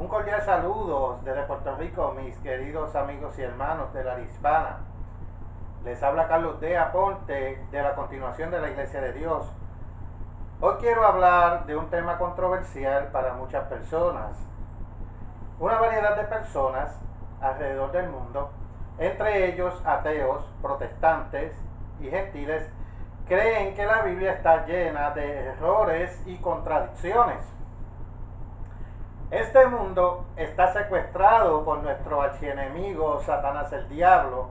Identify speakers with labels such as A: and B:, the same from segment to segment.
A: Un cordial saludo desde Puerto Rico, mis queridos amigos y hermanos de la hispana. Les habla Carlos D. Aponte de la continuación de la Iglesia de Dios. Hoy quiero hablar de un tema controversial para muchas personas. Una variedad de personas alrededor del mundo, entre ellos ateos, protestantes y gentiles, creen que la Biblia está llena de errores y contradicciones. Este mundo está secuestrado por nuestro archienemigo Satanás el Diablo,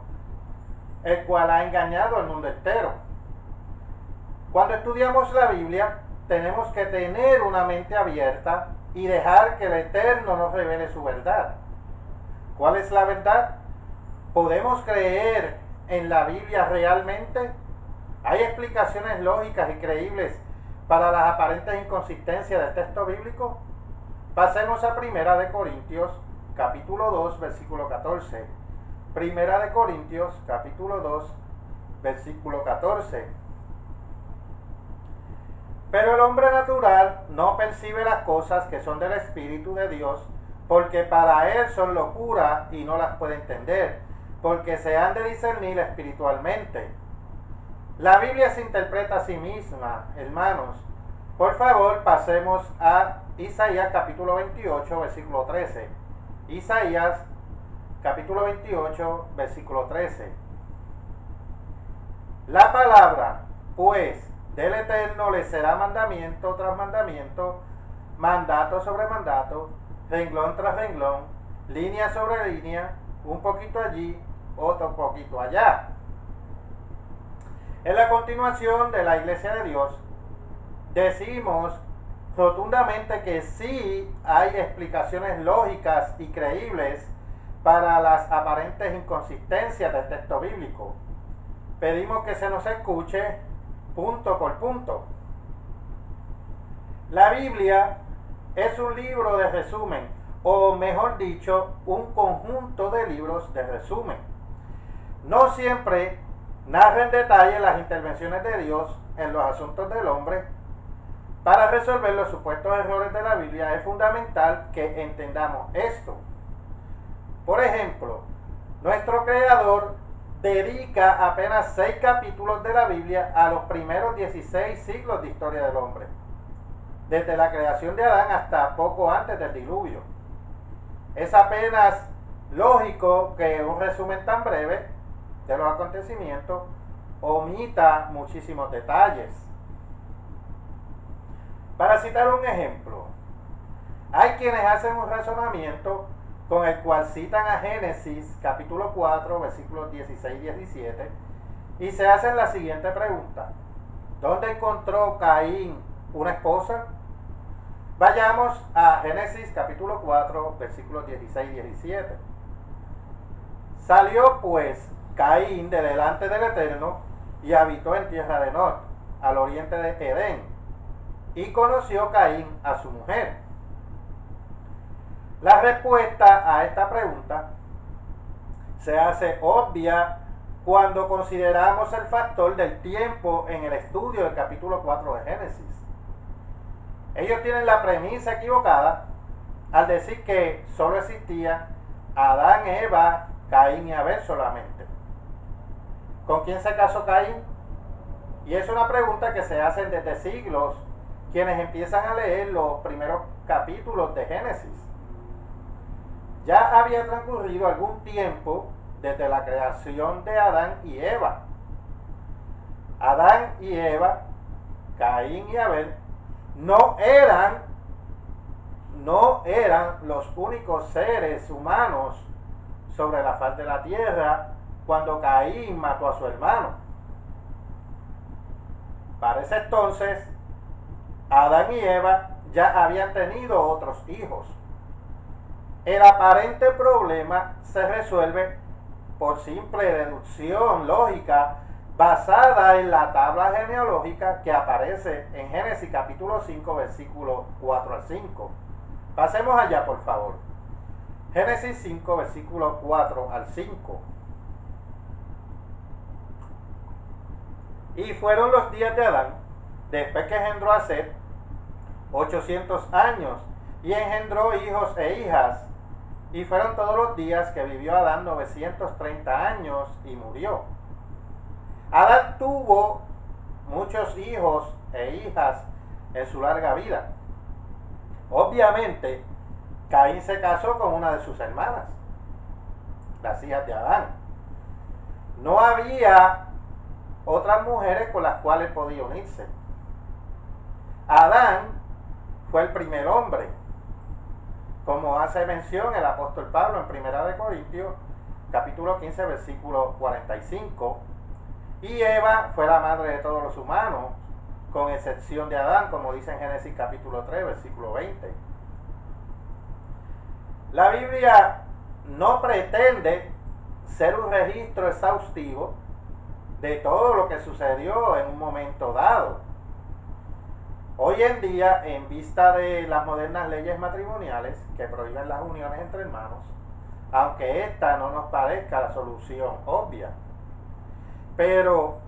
A: el cual ha engañado al mundo entero. Cuando estudiamos la Biblia, tenemos que tener una mente abierta y dejar que el Eterno nos revele su verdad. ¿Cuál es la verdad? ¿Podemos creer en la Biblia realmente? ¿Hay explicaciones lógicas y creíbles para las aparentes inconsistencias del texto bíblico? Pasemos a Primera de Corintios, capítulo 2, versículo 14. Primera de Corintios, capítulo 2, versículo 14. Pero el hombre natural no percibe las cosas que son del Espíritu de Dios, porque para él son locura y no las puede entender, porque se han de discernir espiritualmente. La Biblia se interpreta a sí misma, hermanos. Por favor, pasemos a Isaías capítulo 28, versículo 13. Isaías capítulo 28, versículo 13. La palabra, pues, del Eterno le será mandamiento tras mandamiento, mandato sobre mandato, renglón tras renglón, línea sobre línea, un poquito allí, otro poquito allá. En la continuación de la Iglesia de Dios, decimos rotundamente que sí hay explicaciones lógicas y creíbles para las aparentes inconsistencias del texto bíblico. Pedimos que se nos escuche punto por punto. La Biblia es un libro de resumen, o mejor dicho, un conjunto de libros de resumen. No siempre narra en detalle las intervenciones de Dios en los asuntos del hombre. Para resolver los supuestos errores de la Biblia es fundamental que entendamos esto. Por ejemplo, nuestro Creador dedica apenas 6 capítulos de la Biblia a los primeros 16 siglos de historia del hombre, desde la creación de Adán hasta poco antes del diluvio. Es apenas lógico que un resumen tan breve de los acontecimientos omita muchísimos detalles. Para citar un ejemplo, hay quienes hacen un razonamiento con el cual citan a Génesis capítulo 4 versículos 16 y 17 y se hacen la siguiente pregunta: ¿dónde encontró Caín una esposa? Vayamos a Génesis capítulo 4 versículos 16 y 17. Salió pues Caín de delante del Eterno y habitó en tierra de Nod, al oriente de Edén, y conoció Caín a su mujer. La respuesta a esta pregunta se hace obvia cuando consideramos el factor del tiempo en el estudio del capítulo 4 de Génesis. Ellos tienen la premisa equivocada al decir que solo existían Adán, Eva, Caín y Abel solamente. ¿Con quién se casó Caín? Y es una pregunta que se hacen desde siglos quienes empiezan a leer los primeros capítulos de Génesis. Ya había transcurrido algún tiempo desde la creación de Adán y Eva. Adán y Eva, Caín y Abel, no eran los únicos seres humanos sobre la faz de la tierra cuando Caín mató a su hermano. Para ese entonces, Adán y Eva ya habían tenido otros hijos. El aparente problema se resuelve por simple deducción lógica basada en la tabla genealógica que aparece en Génesis capítulo 5 versículo 4 al 5. Pasemos allá, por favor. Génesis 5 versículo 4 al 5. Y fueron los días de Adán, después que engendró a Set, 800 años, y engendró hijos e hijas. Y fueron todos los días que vivió Adán 930 años y murió. Adán tuvo muchos hijos e hijas en su larga vida. Obviamente, Caín se casó con una de sus hermanas, las hijas de Adán. No había otras mujeres con las cuales podía unirse. Adán fue el primer hombre, como hace mención el apóstol Pablo en 1 Corintios, capítulo 15, versículo 45. Y Eva fue la madre de todos los humanos, con excepción de Adán, como dice en Génesis capítulo 3, versículo 20. La Biblia no pretende ser un registro exhaustivo de todo lo que sucedió en un momento dado. Hoy en día, en vista de las modernas leyes matrimoniales que prohíben las uniones entre hermanos, aunque esta no nos parezca la solución obvia, pero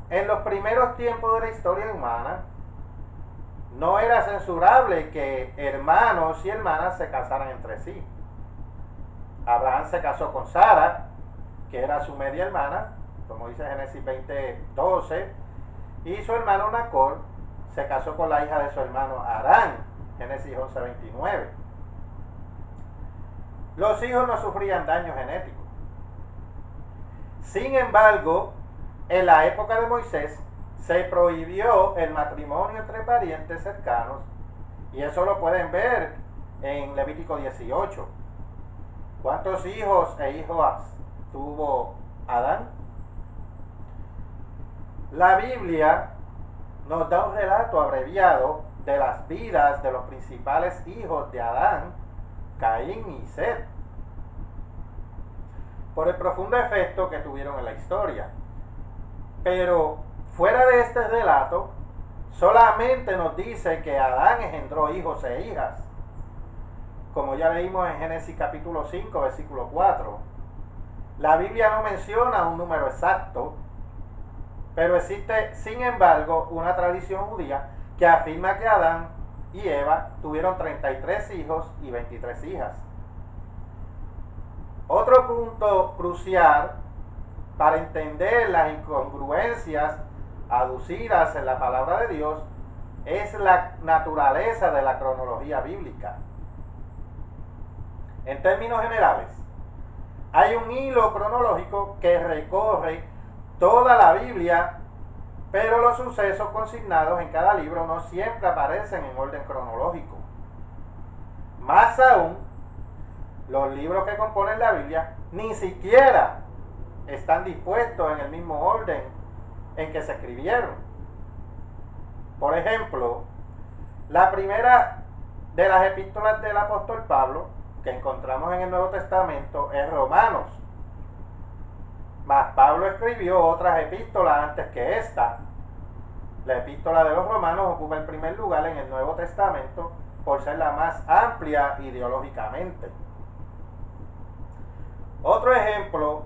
A: en los primeros tiempos de la historia humana no era censurable que hermanos y hermanas se casaran entre sí. Abraham se casó con Sara, que era su media hermana, como dice Génesis 20:12, y su hermano Nacor se casó con la hija de su hermano Harán, Génesis 11:29. Los hijos no sufrían daño genético. Sin embargo, en la época de Moisés se prohibió el matrimonio entre parientes cercanos, y eso lo pueden ver en Levítico 18. ¿Cuántos hijos e hijas tuvo Adán? La Biblia nos da un relato abreviado de las vidas de los principales hijos de Adán, Caín y Set, por el profundo efecto que tuvieron en la historia. Pero fuera de este relato, solamente nos dice que Adán engendró hijos e hijas, como ya leímos en Génesis capítulo 5, versículo 4. La Biblia no menciona un número exacto, pero existe, sin embargo, una tradición judía que afirma que Adán y Eva tuvieron 33 hijos y 23 hijas. Otro punto crucial para entender las incongruencias aducidas en la palabra de Dios es la naturaleza de la cronología bíblica. En términos generales, hay un hilo cronológico que recorre toda la Biblia, pero los sucesos consignados en cada libro no siempre aparecen en orden cronológico. Más aún, los libros que componen la Biblia ni siquiera están dispuestos en el mismo orden en que se escribieron. Por ejemplo, la primera de las epístolas del apóstol Pablo que encontramos en el Nuevo Testamento es Romanos. Mas Pablo escribió otras epístolas antes que esta. La epístola de los Romanos ocupa el primer lugar en el Nuevo Testamento por ser la más amplia ideológicamente. Otro ejemplo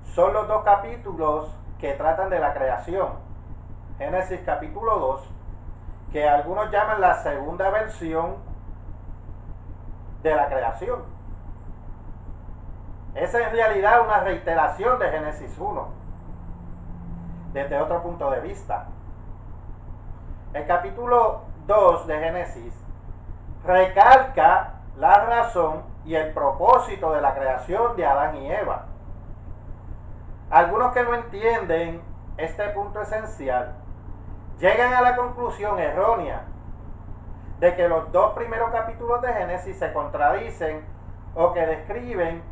A: son los dos capítulos que tratan de la creación. Génesis capítulo 2, que algunos llaman la segunda versión de la creación. Es en realidad una reiteración de Génesis 1, desde otro punto de vista. El capítulo 2 de Génesis recalca la razón y el propósito de la creación de Adán y Eva. Algunos que no entienden este punto esencial llegan a la conclusión errónea de que los dos primeros capítulos de Génesis se contradicen o que describen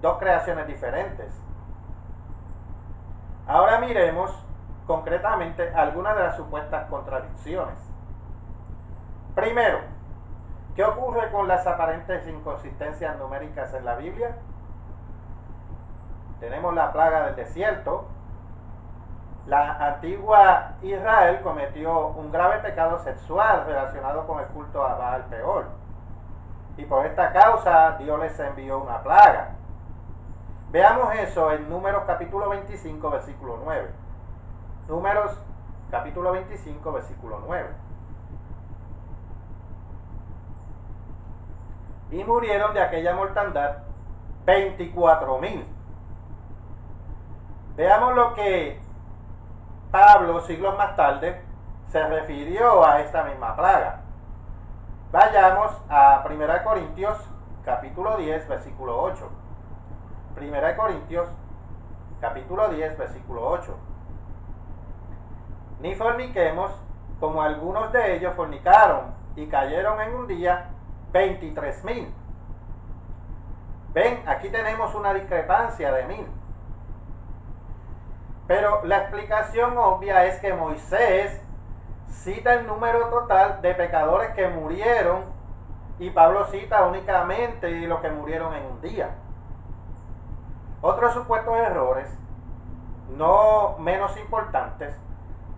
A: dos creaciones diferentes. Ahora miremos concretamente algunas de las supuestas contradicciones. Primero, ¿qué ocurre con las aparentes inconsistencias numéricas en la Biblia? Tenemos la plaga del desierto. La antigua Israel cometió un grave pecado sexual relacionado con el culto a Baal Peor, y por esta causa Dios les envió una plaga. Veamos eso en Números capítulo 25, versículo 9. Números capítulo 25, versículo 9. y murieron de aquella mortandad 24,000. Veamos lo que Pablo, siglos más tarde, se refirió a esta misma plaga. Vayamos a 1 Corintios capítulo 10, versículo 8. 1 Corintios capítulo 10, versículo 8. Ni forniquemos, como algunos de ellos fornicaron y cayeron en un día 23,000. Ven, aquí tenemos una discrepancia de 1,000. Pero la explicación obvia es que Moisés cita el número total de pecadores que murieron y Pablo cita únicamente los que murieron en un día. Otros supuestos errores, no menos importantes,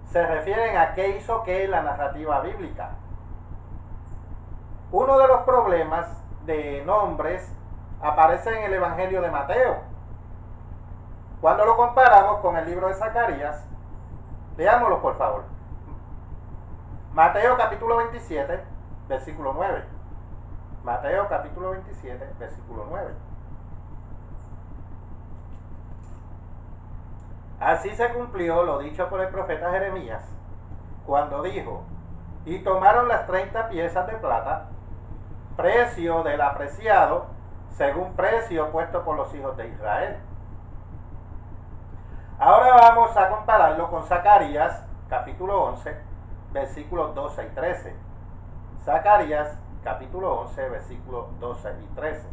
A: se refieren a qué hizo qué en la narrativa bíblica. Uno de los problemas de nombres aparece en el Evangelio de Mateo. Cuando lo comparamos con el libro de Zacarías, leámoslo por favor. Mateo capítulo 27, versículo 9. Mateo capítulo 27, versículo 9. Así se cumplió lo dicho por el profeta Jeremías, cuando dijo: y tomaron las 30 piezas de plata, precio del apreciado, según precio puesto por los hijos de Israel. Ahora vamos a compararlo con Zacarías capítulo 11, versículos 12 y 13. Zacarías capítulo 11, versículos 12 y 13.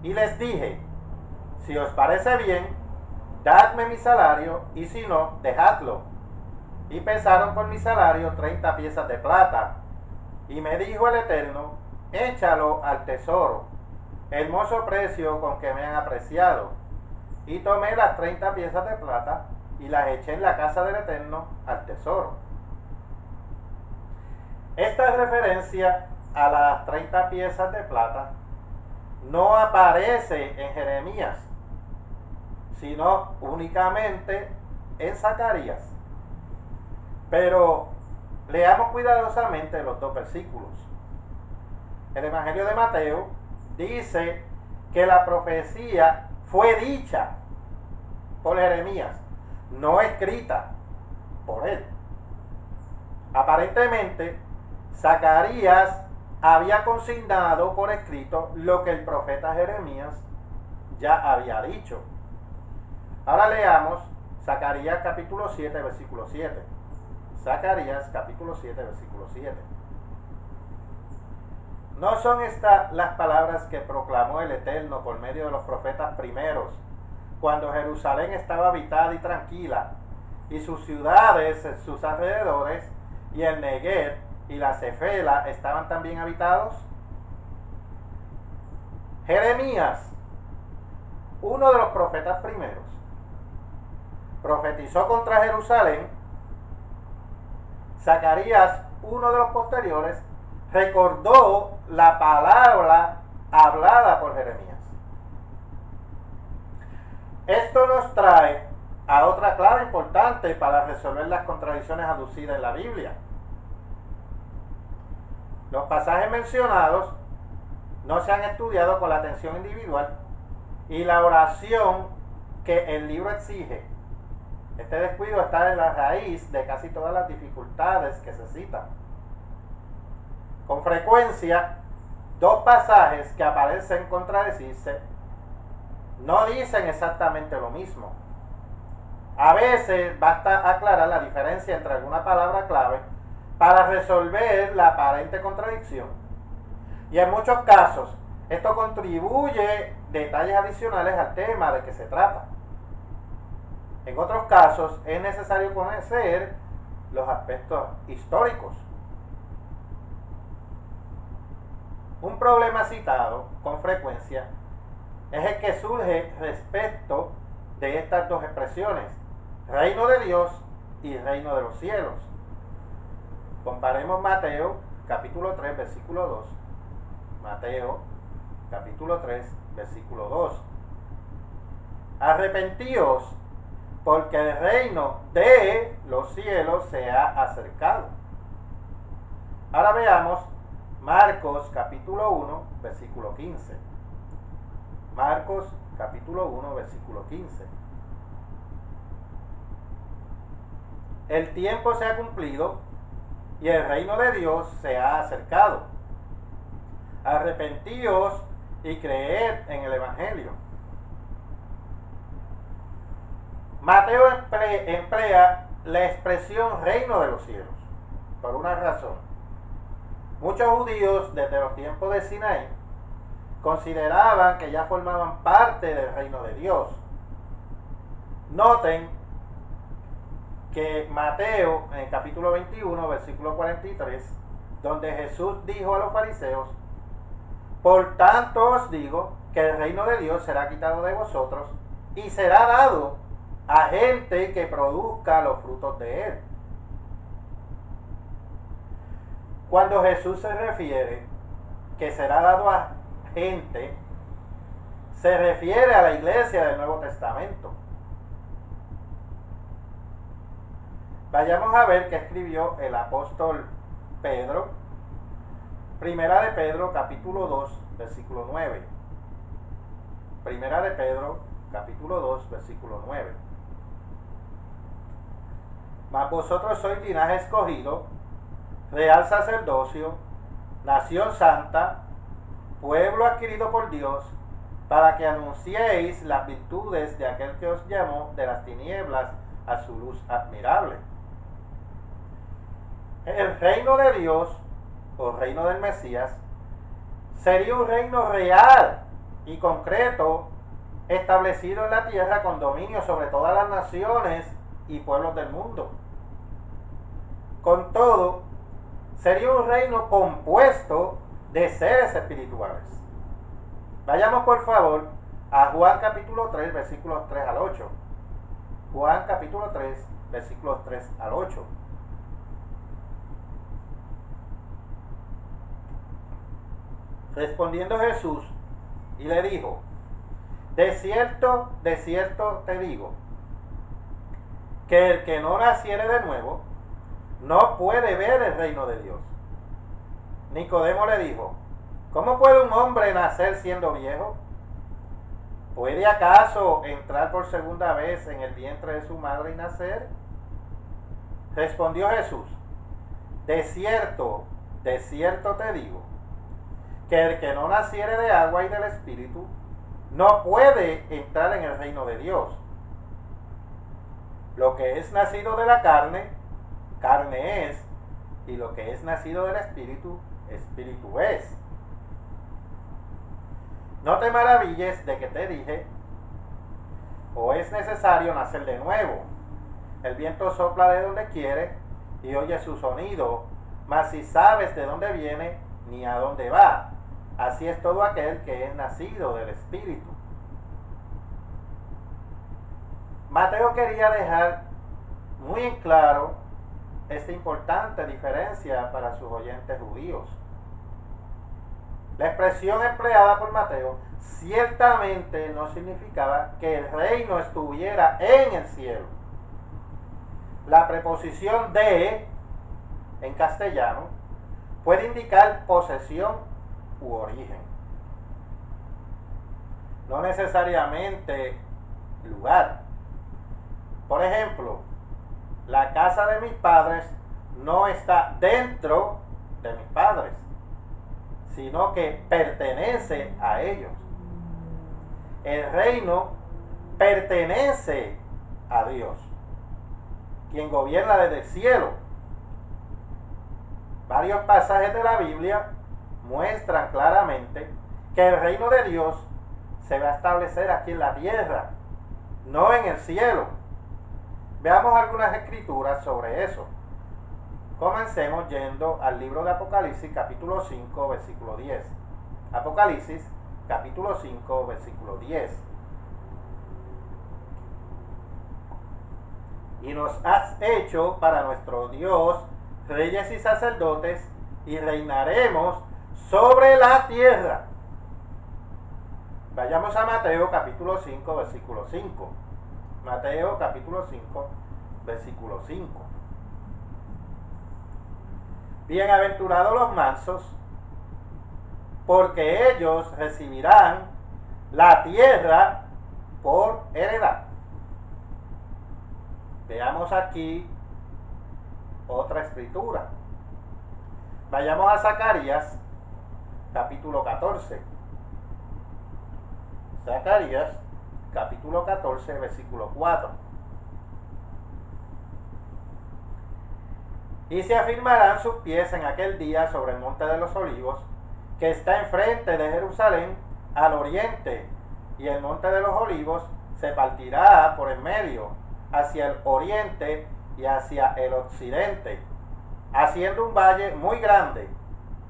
A: Y les dije: si os parece bien, dadme mi salario, y si no, dejadlo. Y pesaron por mi salario 30 piezas de plata. Y me dijo el Eterno: échalo al tesoro, hermoso precio con que me han apreciado. Y tomé las 30 piezas de plata y las eché en la casa del Eterno al tesoro. Esta referencia a las 30 piezas de plata no aparece en Jeremías, sino únicamente en Zacarías. Pero leamos cuidadosamente los dos versículos. El Evangelio de Mateo dice que la profecía fue dicha por Jeremías, no escrita por él. Aparentemente, Zacarías había consignado por escrito lo que el profeta Jeremías ya había dicho. Ahora leamos Zacarías capítulo 7, versículo 7. Zacarías capítulo 7, versículo 7. ¿No son estas las palabras que proclamó el Eterno por medio de los profetas primeros, cuando Jerusalén estaba habitada y tranquila, y sus ciudades, sus alrededores, y el Neguev y la Cefela estaban también habitados? Jeremías, uno de los profetas primeros, profetizó contra Jerusalén. Zacarías, uno de los posteriores, recordó la palabra hablada por Jeremías. Esto nos trae a otra clave importante para resolver las contradicciones aducidas en la Biblia. Los pasajes mencionados no se han estudiado con la atención individual y la oración que el libro exige. Este descuido está en la raíz de casi todas las dificultades que se citan. Con frecuencia, dos pasajes que aparecen contradecirse no dicen exactamente lo mismo. A veces basta aclarar la diferencia entre alguna palabra clave para resolver la aparente contradicción. Y en muchos casos, esto contribuye detalles adicionales al tema de que se trata. En otros casos, es necesario conocer los aspectos históricos. Un problema citado con frecuencia es el que surge respecto de estas dos expresiones: reino de Dios y reino de los cielos. Comparemos Mateo capítulo 3 versículo 2. Mateo capítulo 3 versículo 2. Arrepentíos, porque el reino de los cielos se ha acercado. Ahora veamos Marcos capítulo 1, versículo 15. Marcos capítulo 1, versículo 15. El tiempo se ha cumplido y el reino de Dios se ha acercado. Arrepentíos y creed en el Evangelio. Mateo emplea la expresión reino de los cielos por una razón. Muchos judíos desde los tiempos de Sinaí consideraban que ya formaban parte del reino de Dios. Noten que Mateo, en el capítulo 21, versículo 43, donde Jesús dijo a los fariseos: por tanto os digo que el reino de Dios será quitado de vosotros y será dado a gente que produzca los frutos de él. Cuando Jesús se refiere que será dado a gente, se refiere a la iglesia del Nuevo Testamento. Vayamos a ver qué escribió el apóstol Pedro. Primera de Pedro, capítulo 2, versículo 9. Primera de Pedro, capítulo 2, versículo 9. Mas vosotros sois linaje escogido, real sacerdocio, nación santa, pueblo adquirido por Dios, para que anunciéis las virtudes de aquel que os llamó de las tinieblas a su luz admirable. El reino de Dios, o reino del Mesías, sería un reino real y concreto, establecido en la tierra con dominio sobre todas las naciones y pueblos del mundo. Con todo, sería un reino compuesto de seres espirituales. Vayamos por favor a Juan capítulo 3, versículos 3 al 8. Juan capítulo 3, versículos 3 al 8. Respondiendo Jesús y le dijo: de cierto te digo, que el que no naciere de nuevo no puede ver el reino de Dios. Nicodemo le dijo: ¿cómo puede un hombre nacer siendo viejo? ¿Puede acaso entrar por segunda vez en el vientre de su madre y nacer? Respondió Jesús: de cierto te digo, que el que no naciere de agua y del Espíritu no puede entrar en el reino de Dios. Lo que es nacido de la carne, carne es, y lo que es nacido del Espíritu, Espíritu es. No te maravilles de que te dije: o es necesario nacer de nuevo. El viento sopla de donde quiere y oye su sonido, mas si sabes de dónde viene ni a dónde va. Así es todo aquel que es nacido del Espíritu. Mateo quería dejar muy en claro esta importante diferencia para sus oyentes judíos. La expresión empleada por Mateo ciertamente no significaba que el reino estuviera en el cielo. La preposición de, en castellano, puede indicar posesión u origen, no necesariamente lugar. Por ejemplo, la casa de mis padres no está dentro de mis padres, sino que pertenece a ellos. El reino pertenece a Dios, quien gobierna desde el cielo. Varios pasajes de la Biblia muestran claramente que el reino de Dios se va a establecer aquí en la tierra, no en el cielo. Veamos algunas escrituras sobre eso. Comencemos yendo al libro de Apocalipsis, capítulo 5, versículo 10. Apocalipsis, capítulo 5, versículo 10. Y nos has hecho para nuestro Dios reyes y sacerdotes, y reinaremos sobre la tierra. Vayamos a Mateo capítulo 5, versículo 5. Mateo capítulo 5, versículo 5. Bienaventurados los mansos, porque ellos recibirán la tierra por heredad. Veamos aquí otra escritura. Vayamos a Zacarías, capítulo 14. Zacarías, capítulo 14, versículo 4. Y se afirmarán sus pies en aquel día sobre el monte de los olivos, que está enfrente de Jerusalén al oriente, y el monte de los olivos se partirá por en medio, hacia el oriente y hacia el occidente, haciendo un valle muy grande,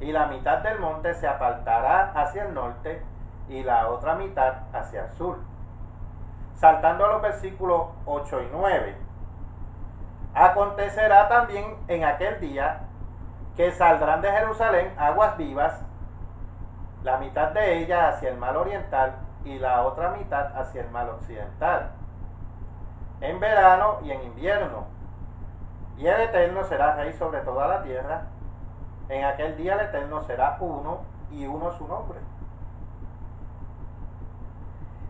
A: y la mitad del monte se apartará hacia el norte y la otra mitad hacia el sur. Saltando a los versículos 8 y 9. Acontecerá también en aquel día que saldrán de Jerusalén aguas vivas, la mitad de ellas hacia el mar oriental y la otra mitad hacia el mar occidental, en verano y en invierno. Y el Eterno será rey sobre toda la tierra. En aquel día el Eterno será uno y uno su nombre.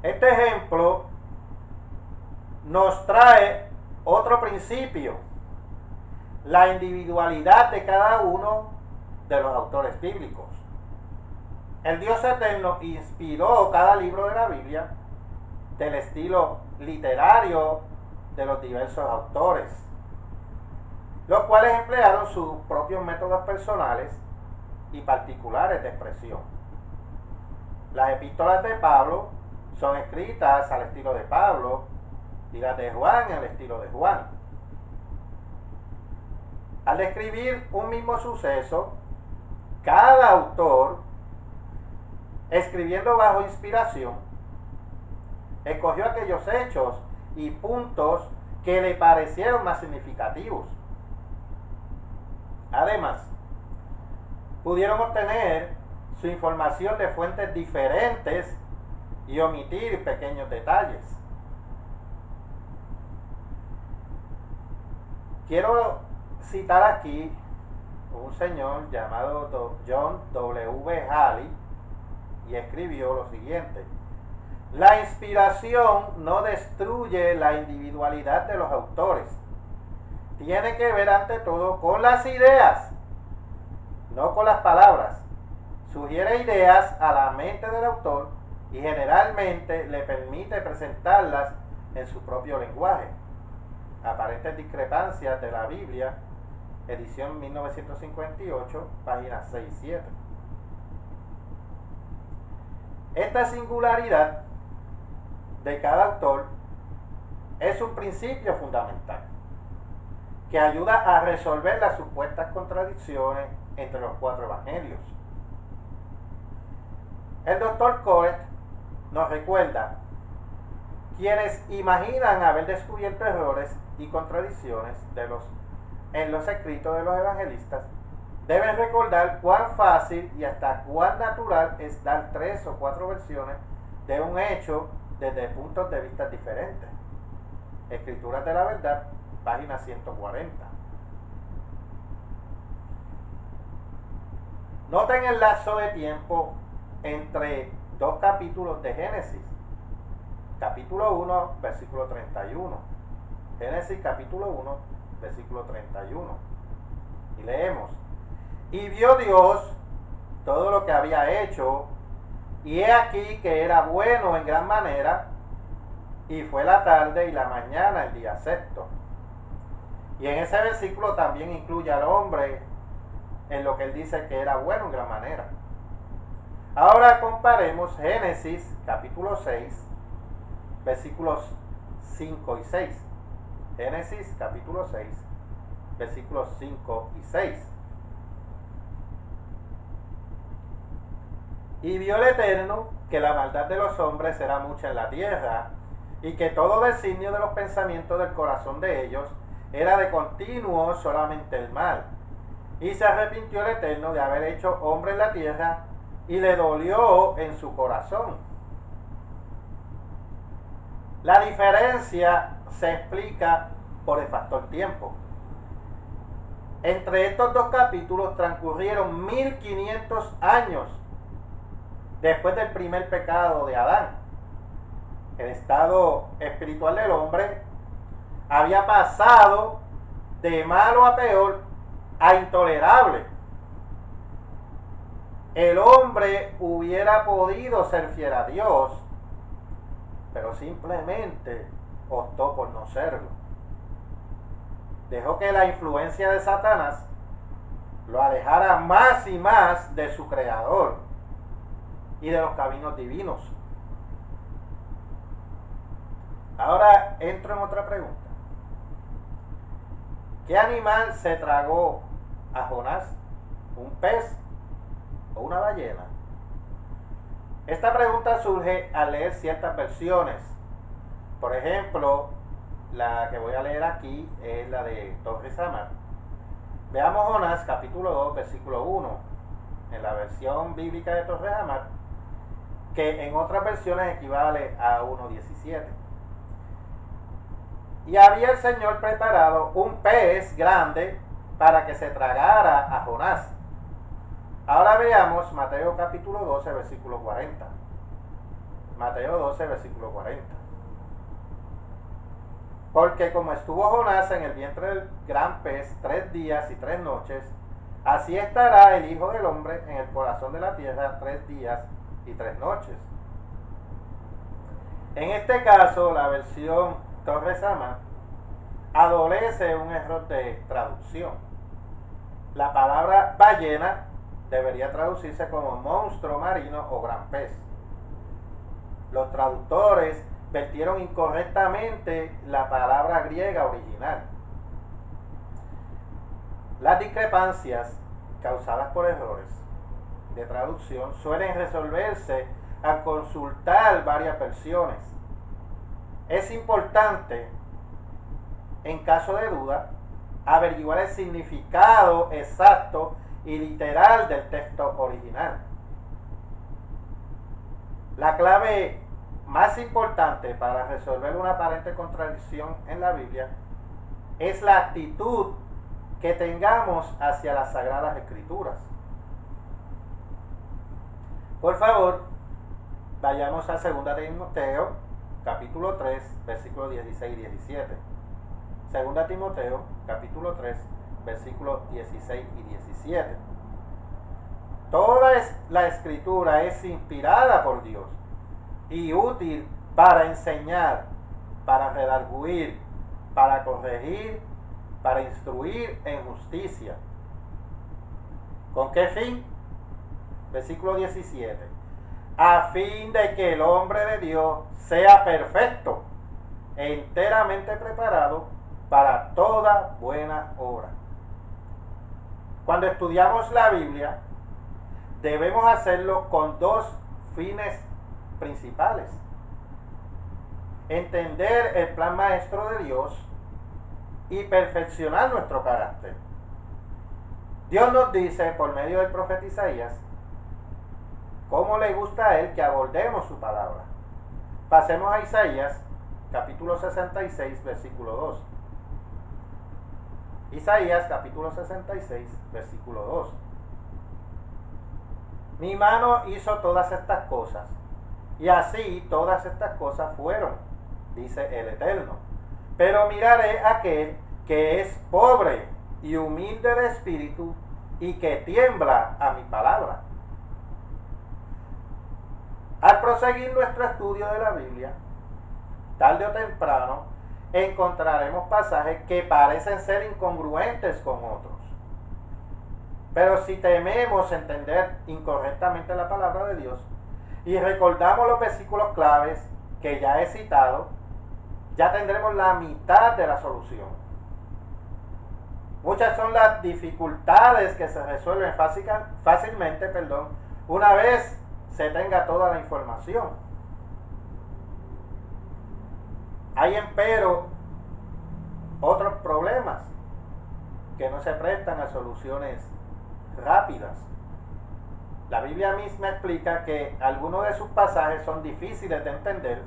A: Este ejemplo nos trae otro principio: la individualidad de cada uno de los autores bíblicos. El Dios Eterno inspiró cada libro de la Biblia del estilo literario de los diversos autores, los cuales emplearon sus propios métodos personales y particulares de expresión. Las epístolas de Pablo son escritas al estilo de Pablo y las de Juan al estilo de Juan. Al describir un mismo suceso, cada autor, escribiendo bajo inspiración, escogió aquellos hechos y puntos que le parecieron más significativos. Además, pudieron obtener su información de fuentes diferentes y omitir pequeños detalles. Quiero citar aquí un señor llamado John W. Halley, y escribió lo siguiente: la inspiración no destruye la individualidad de los autores. Tiene que ver ante todo con las ideas, no con las palabras. Sugiere ideas a la mente del autor y generalmente le permite presentarlas en su propio lenguaje. Aparentes discrepancias de la Biblia, edición 1958, páginas 6 y 7. Esta singularidad de cada autor es un principio fundamental que ayuda a resolver las supuestas contradicciones entre los 4 evangelios. El Dr. Colet nos recuerda: quienes imaginan haber descubierto errores y contradicciones en los escritos de los evangelistas deben recordar cuán fácil y hasta cuán natural es dar 3 o 4 versiones de un hecho desde puntos de vista diferentes. Escrituras de la Verdad, página 140. Noten el lapso de tiempo entre 2 capítulos de Génesis. Capítulo 1, versículo 31. Génesis capítulo 1, versículo 31. Y leemos: y vio Dios todo lo que había hecho, y he aquí que era bueno en gran manera, y fue la tarde y la mañana el día sexto. Y en ese versículo también incluye al hombre en lo que él dice que era bueno en gran manera. Ahora comparemos Génesis capítulo 6, versículos 5 y 6. Génesis capítulo 6, versículos 5 y 6. Y vio el Eterno que la maldad de los hombres era mucha en la tierra, y que todo designio de los pensamientos del corazón de ellos era de continuo solamente el mal. Y se arrepintió el Eterno de haber hecho hombre en la tierra, y le dolió en su corazón. La diferencia se explica por el factor tiempo. Entre estos 2 capítulos transcurrieron 1500 años después del primer pecado de Adán. El estado espiritual del hombre había pasado de malo a peor a intolerable. El hombre hubiera podido ser fiel a Dios, pero simplemente optó por no serlo. Dejó que la influencia de Satanás lo alejara más y más de su creador y de los caminos divinos. Ahora entro en otra pregunta. ¿Qué animal se tragó a Jonás? ¿Un pez o una ballena? Esta pregunta surge al leer ciertas versiones. Por ejemplo, la que voy a leer aquí es la de Torres Amat. Veamos Jonás capítulo 2, versículo 1, en la versión bíblica de Torres Amat, que en otras versiones equivale a 1.17. Y había el Señor preparado un pez grande para que se tragara a Jonás. Ahora veamos Mateo capítulo 12, versículo 40. Mateo 12, versículo 40. Porque como estuvo Jonás en el vientre del gran pez 3 días y 3 noches, así estará el Hijo del Hombre en el corazón de la tierra 3 días y 3 noches. En este caso, la versión Torres Amat adolece un error de traducción. La palabra ballena debería traducirse como monstruo marino o gran pez. Los traductores vertieron incorrectamente la palabra griega original. Las discrepancias causadas por errores de traducción suelen resolverse al consultar varias versiones. Es importante, en caso de duda, averiguar el significado exacto y literal del texto original. La clave más importante para resolver una aparente contradicción en la Biblia es la actitud que tengamos hacia las Sagradas Escrituras. Por favor, vayamos a 2 Timoteo, capítulo 3, versículos 16 y 17. 2 Timoteo, capítulo 3, versículos 16 y 17. Toda la escritura es inspirada por Dios y útil para enseñar, para redarguir, para corregir, para instruir en justicia. ¿Con qué fin? Versículo 17. A fin de que el hombre de Dios sea perfecto e enteramente preparado para toda buena obra. Cuando estudiamos la Biblia, debemos hacerlo con dos fines principales: entender el plan maestro de Dios y perfeccionar nuestro carácter. Dios nos dice por medio del profeta Isaías cómo le gusta a él que abordemos su palabra. Pasemos a Isaías capítulo 66, versículo 2. Isaías capítulo 66, versículo 2. Mi mano hizo todas estas cosas, y así todas estas cosas fueron, dice el Eterno. Pero miraré a aquel que es pobre y humilde de espíritu y que tiembla a mi palabra. Al proseguir nuestro estudio de la Biblia, tarde o temprano encontraremos pasajes que parecen ser incongruentes con otros. Pero si tememos entender incorrectamente la palabra de Dios y recordamos los versículos claves que ya he citado, ya tendremos la mitad de la solución. Muchas son las dificultades que se resuelven fácilmente, una vez se tenga toda la información. Hay empero otros problemas que no se prestan a soluciones rápidas. La Biblia misma explica que algunos de sus pasajes son difíciles de entender,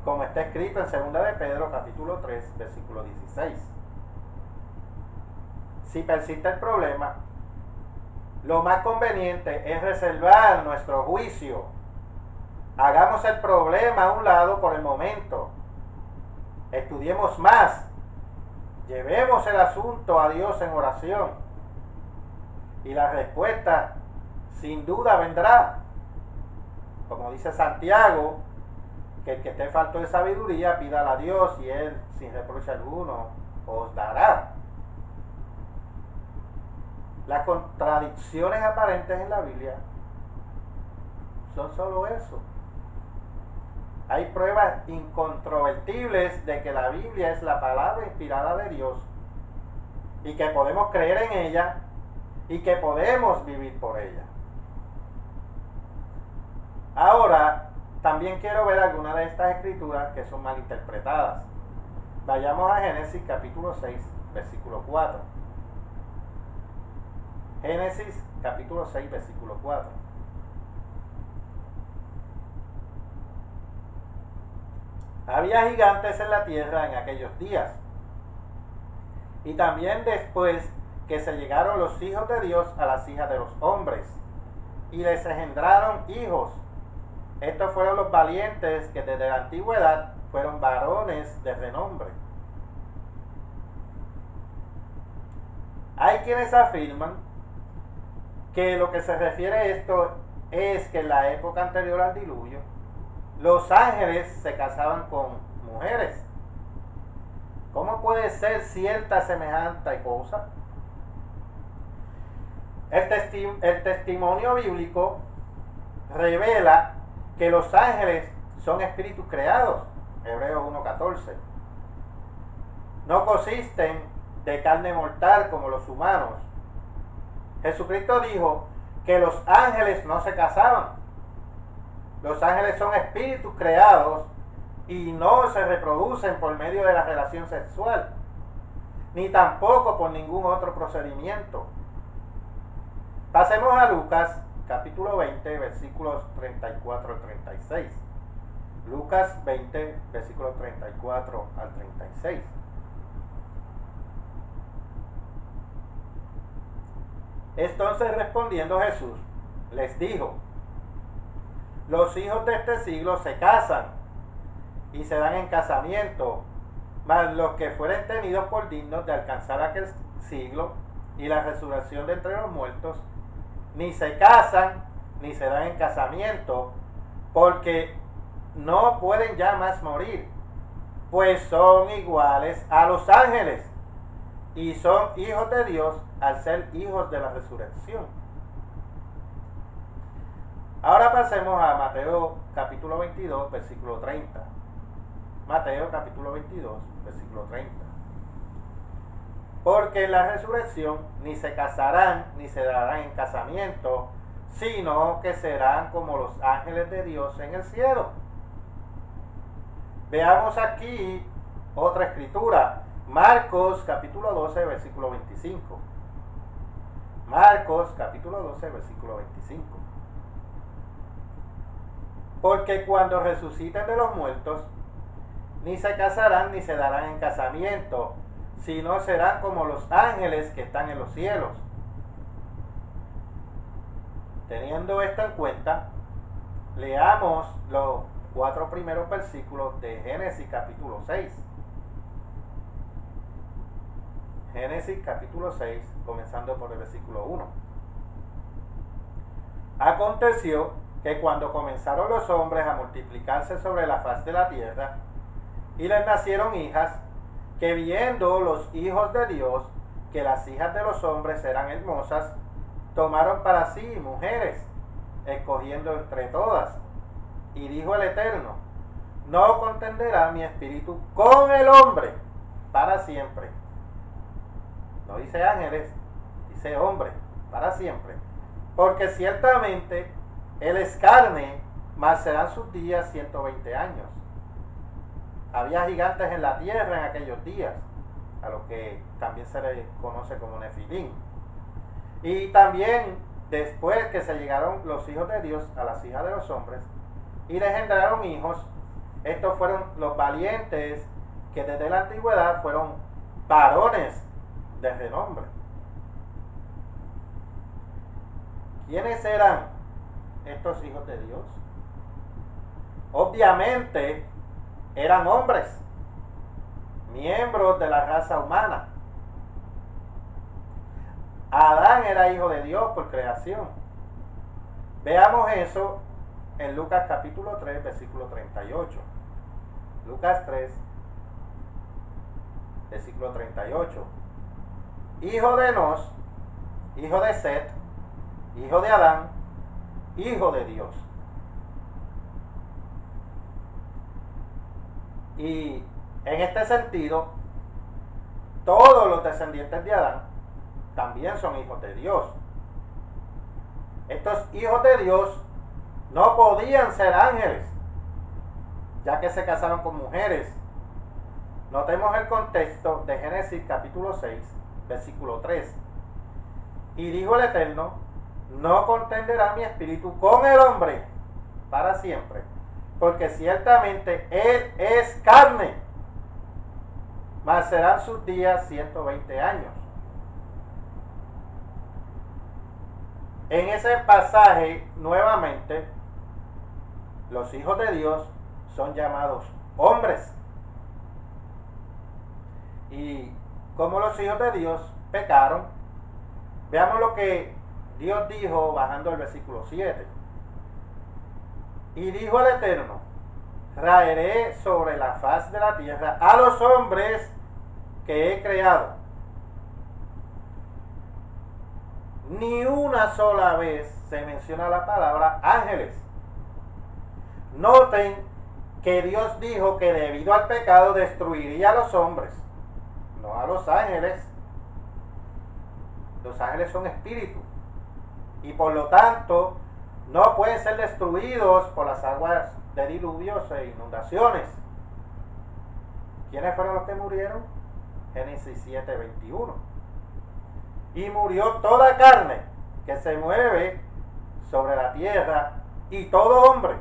A: como está escrito en 2 de Pedro capítulo 3, versículo 16. Si persiste el problema, lo más conveniente es reservar nuestro juicio Hagamos el problema a un lado por el momento. Estudiemos más. Llevemos el asunto a Dios en oración. Y la respuesta sin duda vendrá. Como dice Santiago, que el que esté falto de sabiduría, pídala a Dios y Él, sin reproche alguno, os dará. Las contradicciones aparentes en la Biblia son solo eso. Hay pruebas incontrovertibles de que la Biblia es la palabra inspirada de Dios y que podemos creer en ella y que podemos vivir por ella. Ahora, también quiero ver algunas de estas escrituras que son mal interpretadas. Vayamos a Génesis capítulo 6, versículo 4. Génesis capítulo 6, versículo 4. Había gigantes en la tierra en aquellos días. Y también después que se llegaron los hijos de Dios a las hijas de los hombres, y les engendraron hijos. Estos fueron los valientes que desde la antigüedad fueron varones de renombre. Hay quienes afirman que lo que se refiere a esto es que en la época anterior al diluvio, los ángeles se casaban con mujeres. ¿Cómo puede ser cierta semejante cosa? El testimonio bíblico revela que los ángeles son espíritus creados, Hebreos 1:14. No consisten de carne mortal como los humanos. Jesucristo dijo que los ángeles no se casaban. Los ángeles son espíritus creados y no se reproducen por medio de la relación sexual, ni tampoco por ningún otro procedimiento. Pasemos a Lucas capítulo 20, versículos 34 al 36. Lucas 20, versículos 34 al 36. Entonces respondiendo Jesús, les dijo: los hijos de este siglo se casan y se dan en casamiento, mas los que fueren tenidos por dignos de alcanzar aquel siglo y la resurrección de entre los muertos, ni se casan ni se dan en casamiento, porque no pueden ya más morir, pues son iguales a los ángeles y son hijos de Dios al ser hijos de la resurrección. Ahora pasemos a Mateo capítulo 22, versículo 30. Mateo capítulo 22, versículo 30. Porque en la resurrección ni se casarán ni se darán en casamiento, sino que serán como los ángeles de Dios en el cielo. Veamos aquí otra escritura. Marcos capítulo 12, versículo 25. Marcos capítulo 12, versículo 25. Porque cuando resuciten de los muertos, ni se casarán ni se darán en casamiento, sino serán como los ángeles que están en los cielos. Teniendo esto en cuenta, leamos los 4 primeros versículos de Génesis capítulo 6. Génesis capítulo 6, comenzando por el versículo 1. Aconteció que cuando comenzaron los hombres a multiplicarse sobre la faz de la tierra, y les nacieron hijas, que viendo los hijos de Dios que las hijas de los hombres eran hermosas, tomaron para sí mujeres, escogiendo entre todas. Y dijo el Eterno: no contenderá mi espíritu con el hombre para siempre. No dice ángeles, dice hombre, para siempre. Porque ciertamente él es carne, mas serán sus días 120 años. Había gigantes en la tierra en aquellos días, a lo que también se le conoce como Nefilim. Y también después que se llegaron los hijos de Dios a las hijas de los hombres y les engendraron hijos, estos fueron los valientes que desde la antigüedad fueron varones de renombre. ¿Quiénes eran estos hijos de Dios? Obviamente eran hombres, miembros de la raza humana. Adán era hijo de Dios por creación. Veamos eso en Lucas capítulo 3, versículo 38. Lucas 3, versículo 38. Hijo de Enos, hijo de Set, hijo de Adán, hijo de Dios. Y en este sentido, todos los descendientes de Adán también son hijos de Dios. Estos hijos de Dios no podían ser ángeles, ya que se casaron con mujeres. Notemos el contexto de Génesis capítulo 6, versículo 3. Y dijo el Eterno, no contenderá mi espíritu con el hombre para siempre, porque ciertamente él es carne, mas serán sus días 120 años. En ese pasaje, nuevamente, los hijos de Dios son llamados hombres. Y como los hijos de Dios pecaron, veamos lo que Dios dijo bajando el versículo 7. Y dijo el Eterno, traeré sobre la faz de la tierra a los hombres que he creado. Ni una sola vez se menciona la palabra ángeles. Noten que Dios dijo que debido al pecado destruiría a los hombres, no a los ángeles. Los ángeles son espíritus y por lo tanto no pueden ser destruidos por las aguas de diluvios e inundaciones. ¿Quiénes fueron los que murieron? Génesis 7, 21. Y murió toda carne que se mueve sobre la tierra y todo hombre.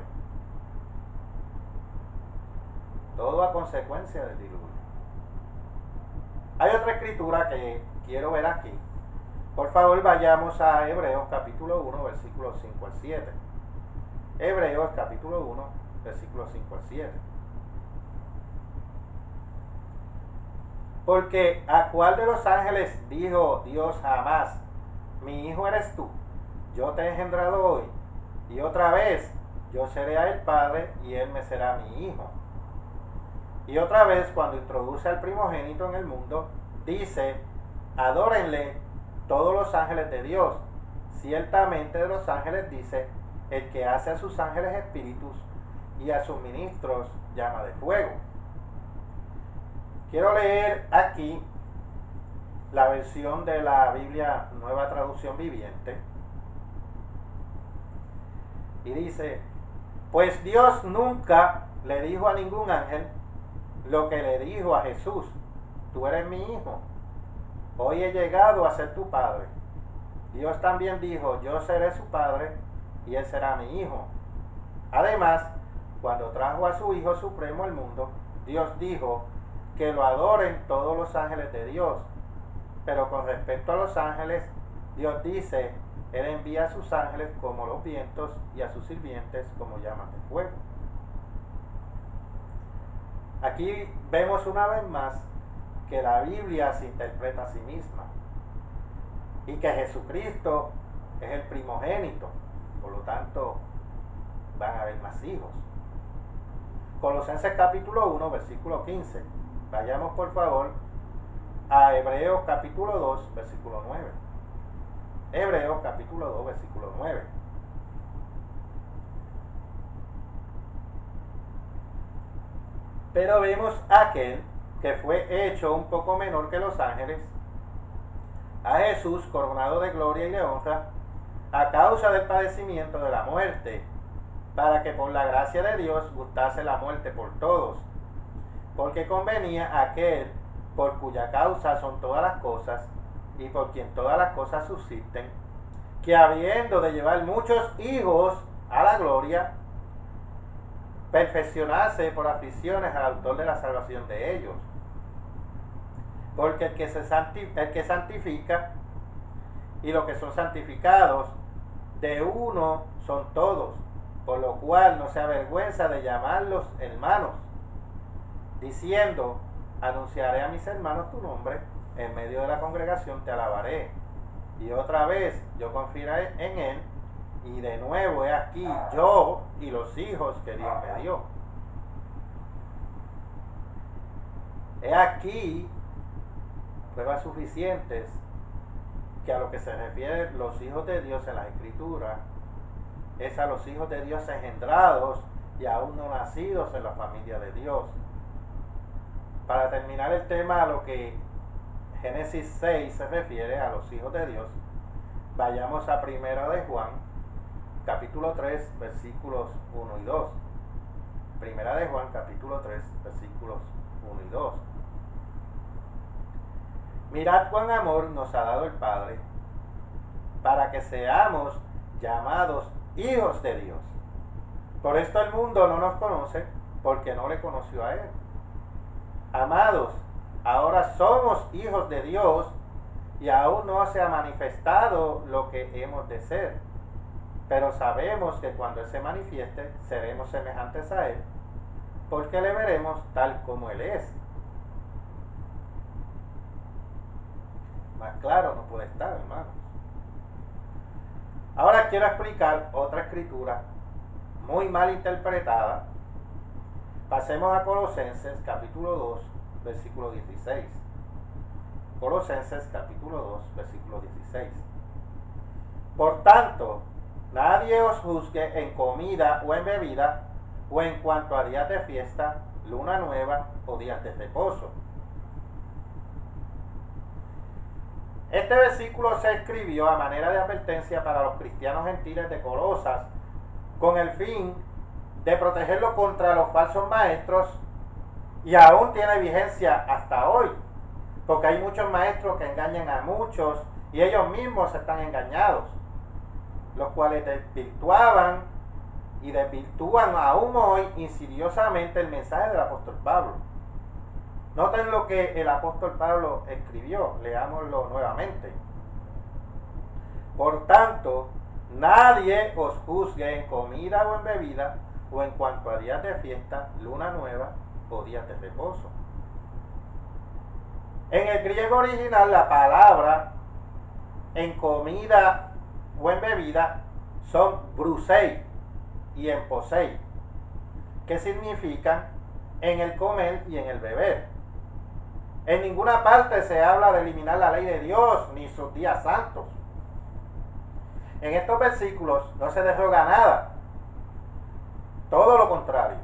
A: Todo a consecuencia del diluvio. Hay otra escritura que quiero ver aquí. Por favor, vayamos a Hebreos capítulo 1, versículos 5 al 7. Hebreos capítulo 1, versículos 5 al 7. Porque ¿a cuál de los ángeles dijo Dios jamás, mi hijo eres tú, yo te he engendrado hoy, y otra vez yo seré a él padre y él me será mi hijo? Y otra vez cuando introduce al primogénito en el mundo, dice, adórenle todos los ángeles de Dios. Ciertamente de los ángeles dice, el que hace a sus ángeles espíritus y a sus ministros llama de fuego. Quiero leer aquí la versión de la Biblia Nueva Traducción Viviente. Y dice, pues Dios nunca le dijo a ningún ángel lo que le dijo a Jesús, tú eres mi hijo, hoy he llegado a ser tu padre. Dios también dijo, yo seré su padre y él será mi hijo. Además, cuando trajo a su Hijo Supremo al mundo, Dios dijo que lo adoren todos los ángeles de Dios. Pero con respecto a los ángeles, Dios dice, Él envía a sus ángeles como los vientos y a sus sirvientes como llamas de fuego. Aquí vemos una vez más que la Biblia se interpreta a sí misma y que Jesucristo es el primogénito, por lo tanto van a haber más hijos. Colosenses capítulo 1, versículo 15. Vayamos por favor a Hebreos capítulo 2, versículo 9. Hebreos capítulo 2, versículo 9. Pero vemos a aquel que fue hecho un poco menor que los ángeles, a Jesús coronado de gloria y de honra, a causa del padecimiento de la muerte, para que por la gracia de Dios gustase la muerte por todos, porque convenía a aquel por cuya causa son todas las cosas, y por quien todas las cosas subsisten, que habiendo de llevar muchos hijos a la gloria, perfeccionase por aflicciones al autor de la salvación de ellos. Porque el que santifica y los que son santificados, de uno son todos, por lo cual no se avergüenza de llamarlos hermanos, diciendo: anunciaré a mis hermanos tu nombre, en medio de la congregación te alabaré. Y otra vez yo confiaré en él, y de nuevo he aquí yo y los hijos que Dios me dio. He aquí pruebas suficientes que a lo que se refiere los hijos de Dios en la Escritura es a los hijos de Dios engendrados y aún no nacidos en la familia de Dios. Para terminar el tema, a lo que Génesis 6 se refiere a los hijos de Dios, vayamos a 1 de Juan, capítulo 3, versículos 1 y 2. 1 de Juan, capítulo 3, versículos 1 y 2. Mirad cuán amor nos ha dado el Padre, para que seamos llamados hijos de Dios. Por esto el mundo no nos conoce, porque no le conoció a Él. Amados, ahora somos hijos de Dios, y aún no se ha manifestado lo que hemos de ser. Pero sabemos que cuando Él se manifieste, seremos semejantes a Él, porque le veremos tal como Él es. Más claro no puede estar, hermanos. Ahora quiero explicar otra escritura muy mal interpretada. Pasemos a Colosenses capítulo 2, versículo 16. Colosenses capítulo 2, versículo 16. Por tanto, nadie os juzgue en comida o en bebida, o en cuanto a días de fiesta, luna nueva o días de reposo. Este versículo se escribió a manera de advertencia para los cristianos gentiles de Colosas, con el fin de protegerlos contra los falsos maestros, y aún tiene vigencia hasta hoy, porque hay muchos maestros que engañan a muchos y ellos mismos están engañados, los cuales desvirtuaban y desvirtúan aún hoy insidiosamente el mensaje del apóstol Pablo. Noten lo que el apóstol Pablo escribió, leámoslo nuevamente. Por tanto, nadie os juzgue en comida o en bebida, o en cuanto a días de fiesta, luna nueva o días de reposo. En el griego original, la palabra en comida o en bebida son brusei y emposei, que significan en el comer y en el beber. En ninguna parte se habla de eliminar la ley de Dios ni sus días santos. En estos versículos no se derroga nada, todo lo contrario.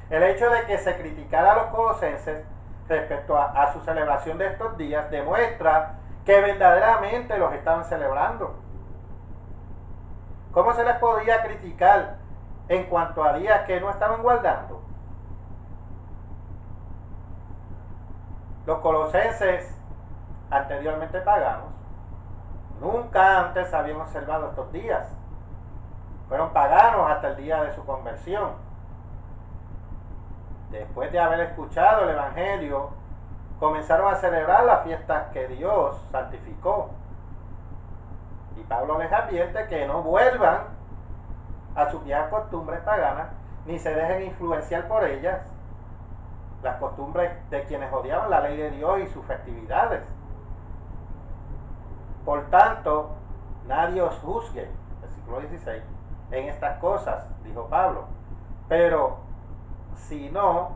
A: El hecho de que se criticara a los colosenses respecto a su celebración de estos días demuestra que verdaderamente los estaban celebrando. ¿Cómo se les podía criticar en cuanto a días que no estaban guardando? Los colosenses, anteriormente paganos, nunca antes habían observado estos días. Fueron paganos hasta el día de su conversión. Después de haber escuchado el Evangelio, comenzaron a celebrar las fiestas que Dios santificó. Y Pablo les advierte que no vuelvan a sus viejas costumbres paganas, ni se dejen influenciar por ellas, las costumbres de quienes odiaban la ley de Dios y sus festividades. Por tanto, nadie os juzgue, versículo 16, en estas cosas, dijo Pablo. Pero, si no,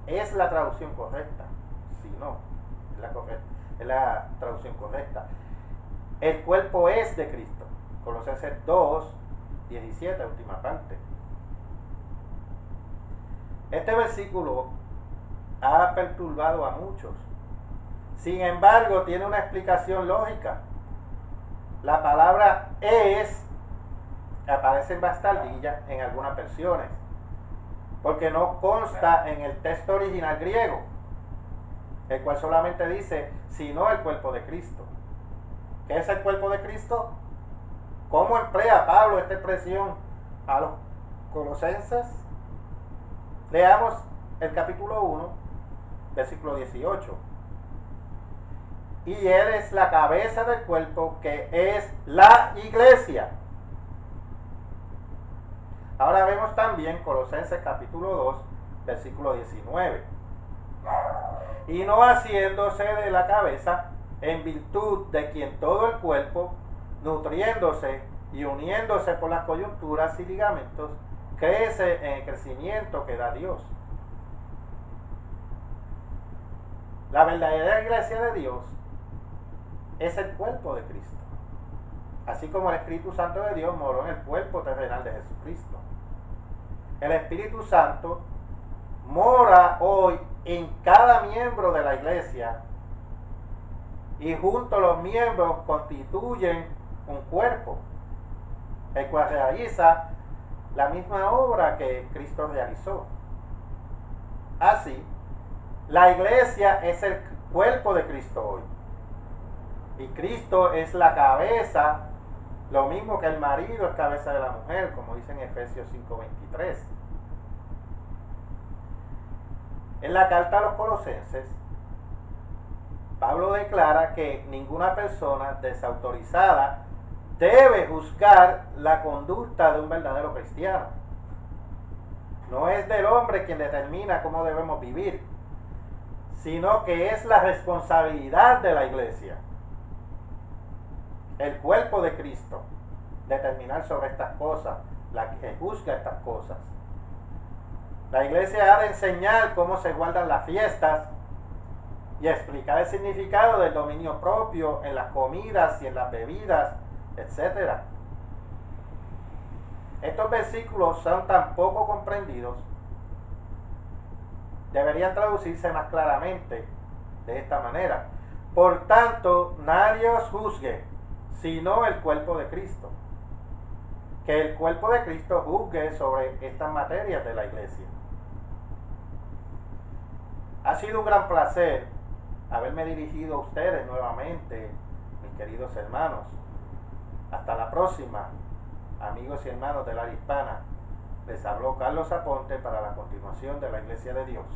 A: es la traducción correcta. Si no, es la traducción correcta. El cuerpo es de Cristo. Colosenses 2, 17, última parte. Este versículo ha perturbado a muchos. Sin embargo, tiene una explicación lógica. La palabra es aparece en bastardilla en algunas versiones, porque no consta en el texto original griego, el cual solamente dice, sino el cuerpo de Cristo. ¿Qué es el cuerpo de Cristo? ¿Cómo emplea Pablo esta expresión a los colosenses? Leamos el capítulo 1, versículo 18. Y Él es la cabeza del cuerpo, que es la iglesia. Ahora vemos también Colosenses capítulo 2, versículo 19. Y no haciéndose de la cabeza, en virtud de quien todo el cuerpo, nutriéndose y uniéndose por las coyunturas y ligamentos, crece en el crecimiento que da Dios. La verdadera iglesia de Dios es el cuerpo de Cristo. Así como el Espíritu Santo de Dios moró en el cuerpo terrenal de Jesucristo. El Espíritu Santo mora hoy en cada miembro de la iglesia y juntos los miembros constituyen un cuerpo, el cual realiza la misma obra que Cristo realizó. Así, la iglesia es el cuerpo de Cristo hoy. Y Cristo es la cabeza, lo mismo que el marido es cabeza de la mujer, como dice en Efesios 5:23. En la carta a los Colosenses, Pablo declara que ninguna persona desautorizada debe juzgar la conducta de un verdadero cristiano. No es del hombre quien determina cómo debemos vivir, sino que es la responsabilidad de la iglesia, el cuerpo de Cristo, determinar sobre estas cosas, la que juzga estas cosas. La iglesia ha de enseñar cómo se guardan las fiestas y explicar el significado del dominio propio en las comidas y en las bebidas, etc. Estos versículos son tan poco comprendidos, deberían traducirse más claramente de esta manera. Por tanto, nadie os juzgue, sino el cuerpo de Cristo. Que el cuerpo de Cristo juzgue sobre estas materias de la iglesia. Ha sido un gran placer haberme dirigido a ustedes nuevamente, mis queridos hermanos. Hasta la próxima, amigos y hermanos del área hispana. Les habló Carlos Aponte para la continuación de la Iglesia de Dios.